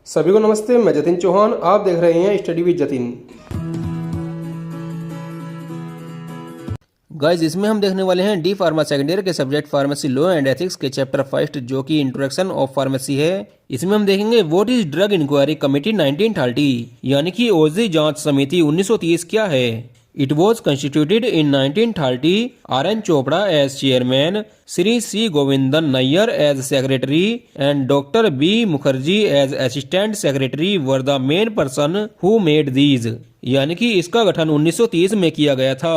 सभी को नमस्ते, मैं जतिन चौहान। आप देख रहे हैं स्टडी विद जतिन। गाइस, इसमें हम देखने वाले हैं डी फार्मा सेकेंड ईयर के subject pharmacy law and ethics के चैप्टर फर्स्ट, जो कि इंट्रोडक्शन ऑफ फार्मेसी है। इसमें हम देखेंगे what is drug enquiry committee 1930, यानी कि औषधि जांच समिति 1930 क्या है। It was constituted in 1930. R.N. Chopra as chairman, Sri C. Govindan Nayyar as secretary, and Dr. B. Mukherjee as assistant secretary were the main person who made these. यानी कि इसका गठन 1930 में किया गया था।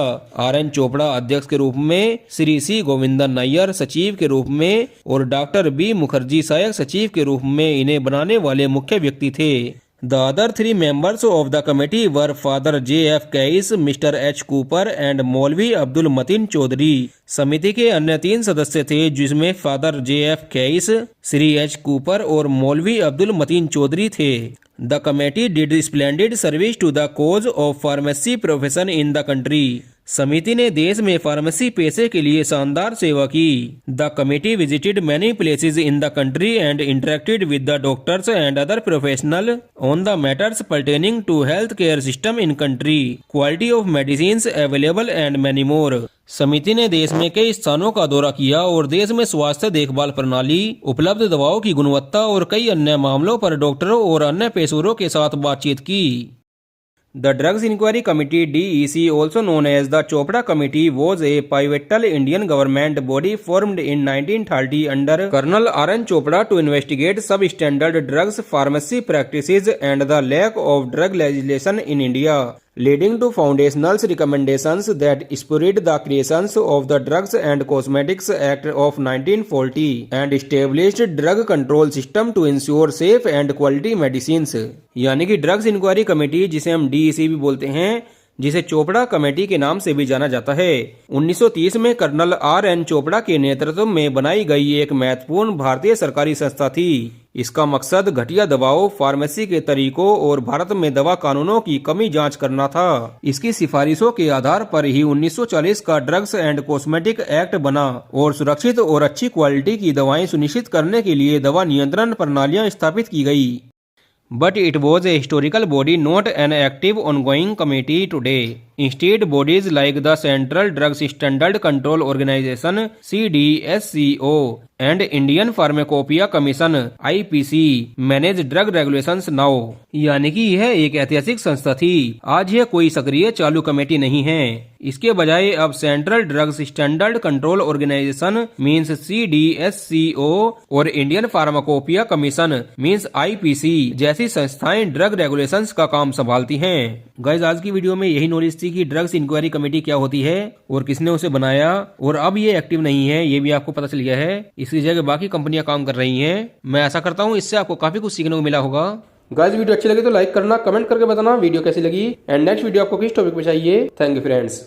R.N. चोपड़ा अध्यक्ष के रूप में, श्री सी गोविंदन नायर सचिव के रूप में और डॉक्टर बी मुखर्जी सहायक सचिव के रूप में इन्हें बनाने वाले मुख्य व्यक्ति थे। The other three members of the committee were Father J.F. Case, Mr. H. Cooper and मौलवी अब्दुल मतीन चौधरी। समिति के अन्य 3 सदस्य थे, जिसमें father J.F. Case, Shri H. Cooper और मौलवी अब्दुल मतीन चौधरी थे। The committee did splendid service to the cause of pharmacy profession in the country. समिति ने देश में फार्मेसी पेशे के लिए शानदार सेवा की। The committee visited many places in the country and interacted with the doctors and other professional on the matters pertaining to health care system in country, quality of medicines available and many more. समिति ने देश में कई स्थानों का दौरा किया और देश में स्वास्थ्य देखभाल प्रणाली, उपलब्ध दवाओं की गुणवत्ता और कई अन्य मामलों पर डॉक्टरों और अन्य पेशेवरों के साथ बातचीत की। The Drugs Inquiry Committee (DEC), also known as the Chopra Committee, was a pivotal Indian government body formed in 1930 under Colonel R.N. Chopra to investigate substandard drugs pharmacy practices and the lack of drug legislation in India, leading to foundational recommendations that spurred the creation of the Drugs and Cosmetics Act of 1940 and established drug control system to ensure safe and quality medicines। यानी कि drugs inquiry committee, जिसे हम DEC भी बोलते हैं, जिसे Chopra committee के नाम से भी जाना जाता है, 1930 में कर्नल R.N. चोपड़ा के नेतृत्व में बनाई गई एक महत्वपूर्ण भारतीय सरकारी संस्था थी। इसका मकसद घटिया दवाओं, फार्मेसी के तरीकों और भारत में दवा कानूनों की कमी जांच करना था। इसकी सिफारिशों के आधार पर ही 1940 का ड्रग्स एंड कॉस्मेटिक एक्ट बना और सुरक्षित और अच्छी क्वालिटी की दवाएं सुनिश्चित करने के लिए दवा नियंत्रण प्रणालियां स्थापित की गई। But it was a historical body, not an active ongoing committee today. Instead, bodies like the Central Drugs Standard Control Organization (CDSCO) and Indian Pharmacopoeia Commission (IPC) manage drug regulations now. यानी कि यह एक ऐतिहासिक संस्था थी। आज यह कोई सक्रिय चालू कमेटी नहीं है। इसके बजाय अब central drugs standard control organisation means CDSCO और Indian pharmacopoeia commission means IPC जैसी संस्थाएं ड्रग रेगुलेशंस का काम संभालती हैं। गाइस, आज की वीडियो में यही नॉलेज थी कि ड्रग्स इंक्वायरी कमेटी क्या होती है और किसने उसे बनाया, और अब ये एक्टिव नहीं है, ये भी आपको पता चल गया है। इसकी जगह बाकी कंपनियां काम कर रही हैं। मैं ऐसा करता हूँ इससे आपको काफी कुछ सीखने को मिला होगा। गाइस, वीडियो अच्छी लगी तो लाइक करना, कमेंट करके बताना वीडियो कैसी लगी एंड नेक्स्ट वीडियो आपको किस टॉपिक पे चाहिए। Thank you friends.